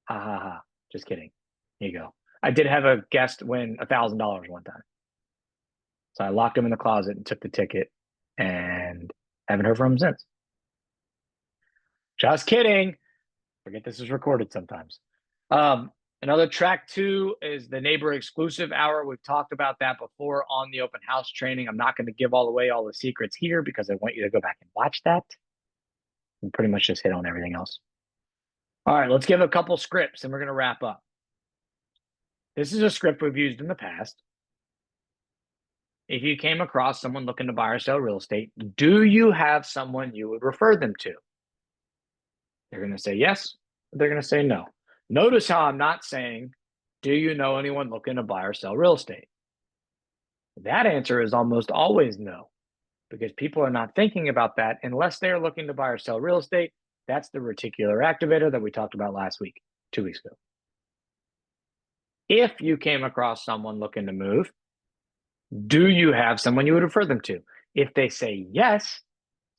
Ha ha ha. Just kidding. Here you go. I did have a guest win $1,000 one time. So I locked him in the closet and took the ticket and haven't heard from him since. Just kidding. Forget this is recorded sometimes. Another track 2 is the neighbor exclusive hour. We've talked about that before on the open house training. I'm not going to give all the secrets here because I want you to go back and watch that. And pretty much just hit on everything else. All right, let's give a couple scripts and we're going to wrap up. This is a script we've used in the past. if you came across someone looking to buy or sell real estate, do you have someone you would refer them to? They're going to say yes. They're going to say no. Notice how I'm not saying, do you know anyone looking to buy or sell real estate? That answer is almost always no, because people are not thinking about that unless they're looking to buy or sell real estate. That's the reticular activator that we talked about last week, 2 weeks ago. If you came across someone looking to move, do you have someone you would refer them to? If they say yes,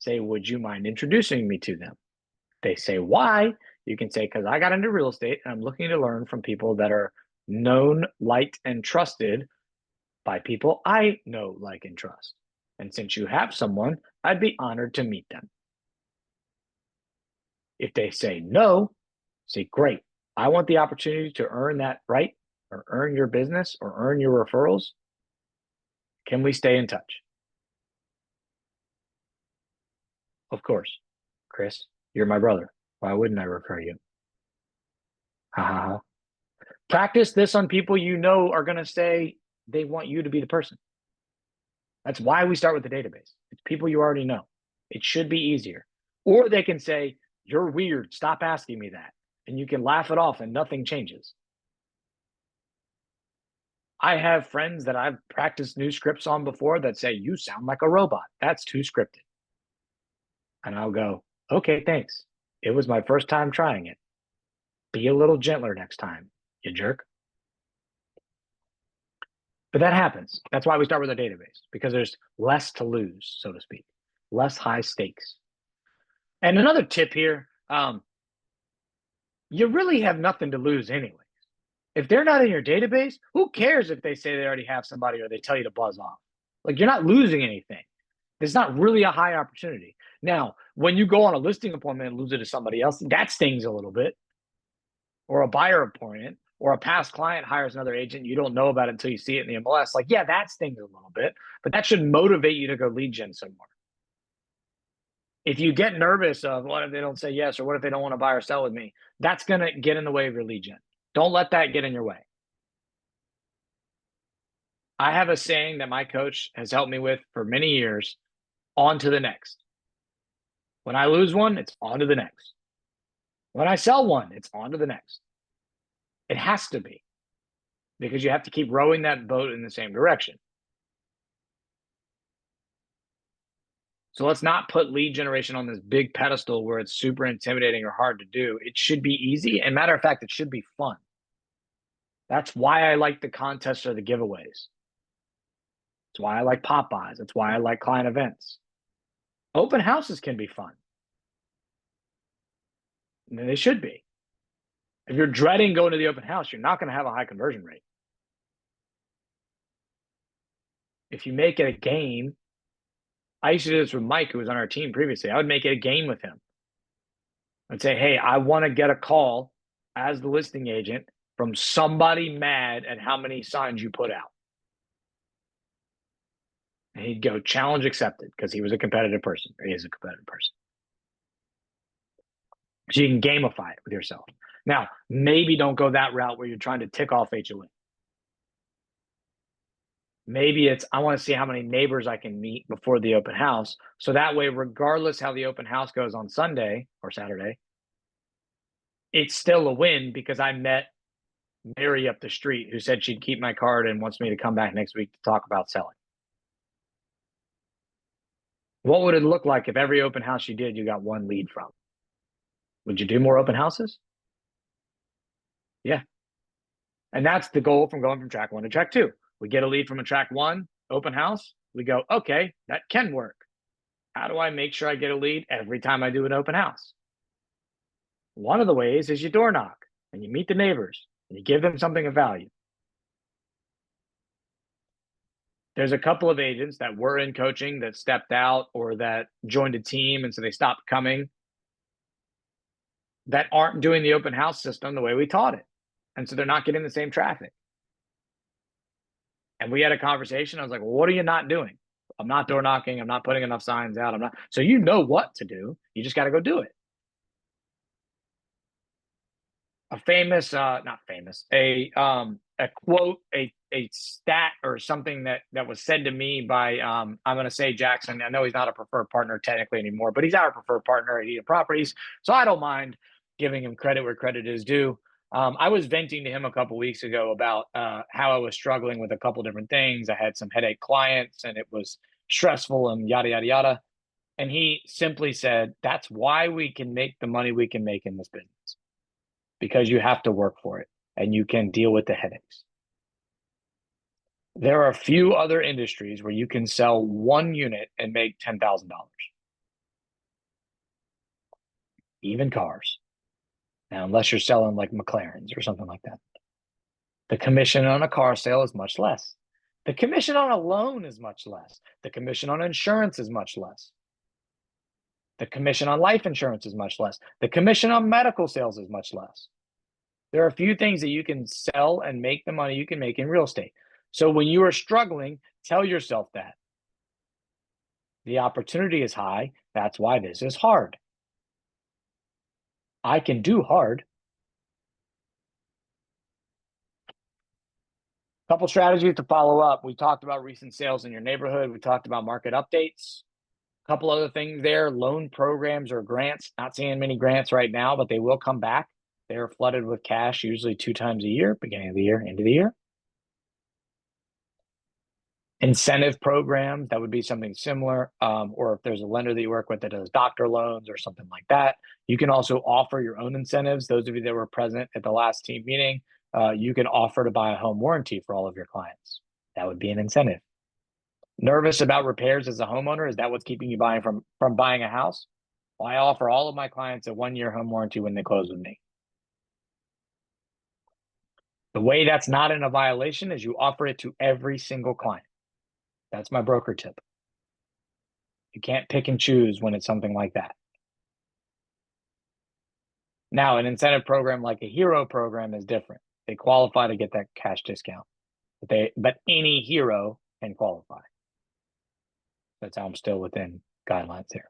say, would you mind introducing me to them? If they say why, you can say, because I got into real estate and I'm looking to learn from people that are known, liked, and trusted by people I know, like, and trust. And since you have someone, I'd be honored to meet them. If they say no, say, great. I want the opportunity to earn that right, or earn your business, or earn your referrals. Can we stay in touch? Of course. Chris, you're my brother. Why wouldn't I refer you? Ha ha ha. Practice this on people you know are going to say they want you to be the person. That's why we start with the database. It's people you already know. It should be easier. Or they can say, you're weird. Stop asking me that. And you can laugh it off and nothing changes. I have friends that I've practiced new scripts on before that say, you sound like a robot. That's too scripted. And I'll go, okay, thanks. It was my first time trying it. Be a little gentler next time, you jerk. But that happens. That's why we start with a database, because there's less to lose, so to speak, less high stakes. And another tip here, you really have nothing to lose anyway. If they're not in your database, who cares if they say they already have somebody or they tell you to buzz off? Like, you're not losing anything. It's not really a high opportunity. Now, when you go on a listing appointment and lose it to somebody else, that stings a little bit. Or a buyer appointment, or a past client hires another agent, you don't know about it until you see it in the MLS. Like, yeah, that stings a little bit, but that should motivate you to go lead gen some more. If you get nervous of what if they don't say yes, or what if they don't want to buy or sell with me, that's going to get in the way of your lead gen. Don't let that get in your way. I have a saying that my coach has helped me with for many years: on to the next. When I lose one, it's on to the next. When I sell one, it's on to the next. It has to be, because you have to keep rowing that boat in the same direction. So let's not put lead generation on this big pedestal where it's super intimidating or hard to do. It should be easy. And matter of fact, it should be fun. That's why I like the contests or the giveaways. That's why I like pop-bys. That's why I like client events. Open houses can be fun. And they should be. If you're dreading going to the open house, you're not going to have a high conversion rate. If you make it a game, I used to do this with Mike, who was on our team previously. I would make it a game with him. I'd say, hey, I want to get a call as the listing agent from somebody mad at how many signs you put out. And he'd go, challenge accepted, because he was a competitive person, or he is a competitive person. So you can gamify it with yourself. Now, maybe don't go that route where you're trying to tick off HOA. Maybe it's, I want to see how many neighbors I can meet before the open house. So that way, regardless how the open house goes on Sunday or Saturday, it's still a win because I met Mary up the street who said she'd keep my card and wants me to come back next week to talk about selling. What would it look like if every open house you did, you got one lead from? Would you do more open houses? Yeah. And that's the goal from going from track 1 to track 2. We get a lead from a track 1 open house. We go, okay, that can work. How do I make sure I get a lead every time I do an open house? One of the ways is you door knock and you meet the neighbors and you give them something of value. There's a couple of agents that were in coaching that stepped out or that joined a team and so they stopped coming, that aren't doing the open house system the way we taught it. And so they're not getting the same traffic. And we had a conversation. I was like, well, what are you not doing? I'm not door knocking. I'm not putting enough signs out. I'm not. So you know what to do. You just got to go do it. A famous, not famous, a quote, a a stat or something that was said to me by I'm going to say Jackson. I know he's not a preferred partner technically anymore, but he's our preferred partner at Eden Properties, so I don't mind giving him credit where credit is due. I was venting to him a couple weeks ago about how I was struggling with a couple different things. I had some headache clients, and it was stressful, and yada yada yada. And he simply said, "That's why we can make the money we can make in this business, because you have to work for it, and you can deal with the headaches." There are a few other industries where you can sell one unit and make $10,000. Even cars. Now, unless you're selling like McLarens or something like that. The commission on a car sale is much less. The commission on a loan is much less. The commission on insurance is much less. The commission on life insurance is much less. The commission on medical sales is much less. There are a few things that you can sell and make the money you can make in real estate. So when you are struggling, tell yourself that. The opportunity is high. That's why this is hard. I can do hard. Couple strategies to follow up. We talked about recent sales in your neighborhood. We talked about market updates. A couple other things there. Loan programs or grants. Not seeing many grants right now, but they will come back. They're flooded with cash usually 2 times a year, beginning of the year, end of the year. Incentive programs, that would be something similar. Or if there's a lender that you work with that does doctor loans or something like that, you can also offer your own incentives. Those of you that were present at the last team meeting, you can offer to buy a home warranty for all of your clients. That would be an incentive. Nervous about repairs as a homeowner? Is that what's keeping you from buying a house? Well, I offer all of my clients a 1-year home warranty when they close with me. The way that's not in a violation is you offer it to every single client. That's my broker tip. You can't pick and choose when it's something like that. Now, an incentive program like a hero program is different. They qualify to get that cash discount, but any hero can qualify. That's how I'm still within guidelines here.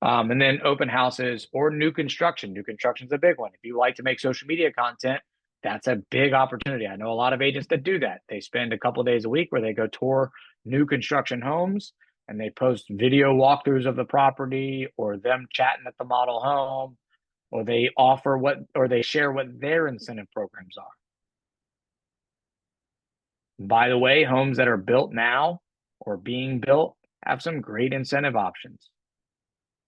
And then open houses or new construction. New construction is a big one. If you like to make social media content, that's a big opportunity. I know a lot of agents that do that. They spend a couple of days a week where they go tour new construction homes and they post video walkthroughs of the property or them chatting at the model home, or they they share what their incentive programs are. By the way, homes that are built now or being built have some great incentive options.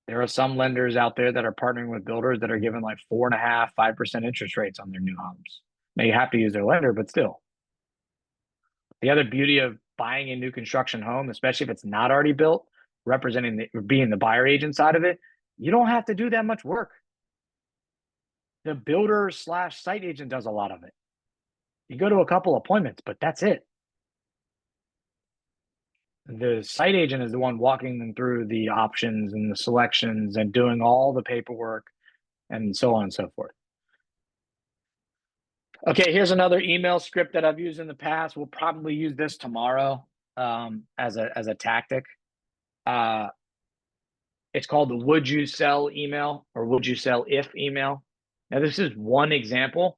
There are some lenders out there that are partnering with builders that are giving like 4.5%, 5% interest rates on their new homes. Now you have to use their lender, but still. The other beauty of buying a new construction home, especially if it's not already built, being the buyer agent side of it, you don't have to do that much work. The builder/site agent does a lot of it. You go to a couple appointments, but that's it. The site agent is the one walking them through the options and the selections and doing all the paperwork and so on and so forth. Okay, here's another email script that I've used in the past. We'll probably use this tomorrow as a tactic. It's called the would you sell email or would you sell if email. Now, this is one example.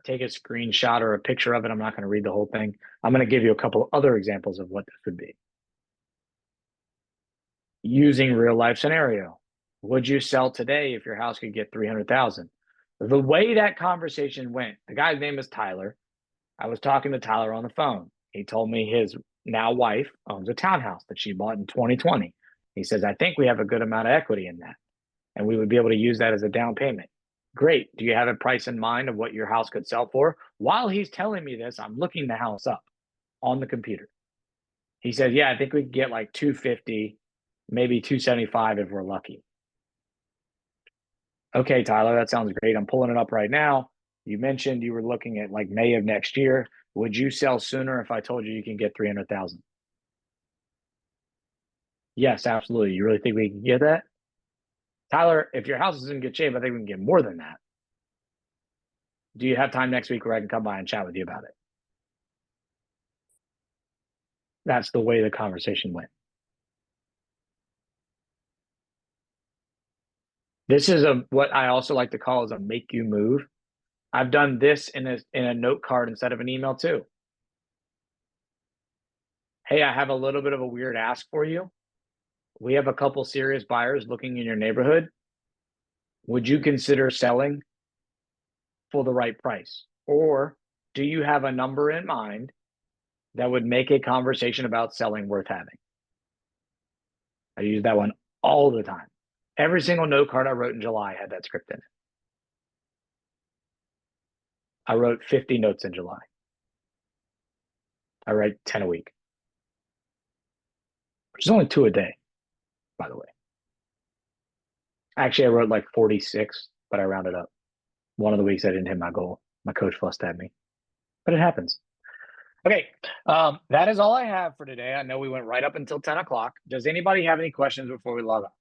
Take a screenshot or a picture of it. I'm not going to read the whole thing. I'm going to give you a couple other examples of what this would be. Using real life scenario. Would you sell today if your house could get 300,000? The way that conversation went, the guy's name is Tyler. I was talking to Tyler on the phone. He told me his now wife owns a townhouse that she bought in 2020. He says, I think we have a good amount of equity in that, and we would be able to use that as a down payment. Great. Do you have a price in mind of what your house could sell for? While he's telling me this, I'm looking the house up on the computer. He said, yeah, I think we could get like 250, maybe 275 if we're lucky. Okay, Tyler, that sounds great. I'm pulling it up right now. You mentioned you were looking at like May of next year. Would you sell sooner if I told you can get 300,000? Yes, absolutely. You really think we can get that? Tyler, if your house is in good shape, I think we can get more than that. Do you have time next week where I can come by and chat with you about it? That's the way the conversation went. This is what I also like to call is a make you move. I've done this in a note card instead of an email too. Hey, I have a little bit of a weird ask for you. We have a couple serious buyers looking in your neighborhood. Would you consider selling for the right price? Or do you have a number in mind that would make a conversation about selling worth having? I use that one all the time. Every single note card I wrote in July had that script in it. I wrote 50 notes in July. I write 10 a week, which is only 2 a day, by the way. Actually, I wrote like 46, but I rounded up. One of the weeks I didn't hit my goal. My coach fussed at me, but it happens. Okay, that is all I have for today. I know we went right up until 10 o'clock. Does anybody have any questions before we log off?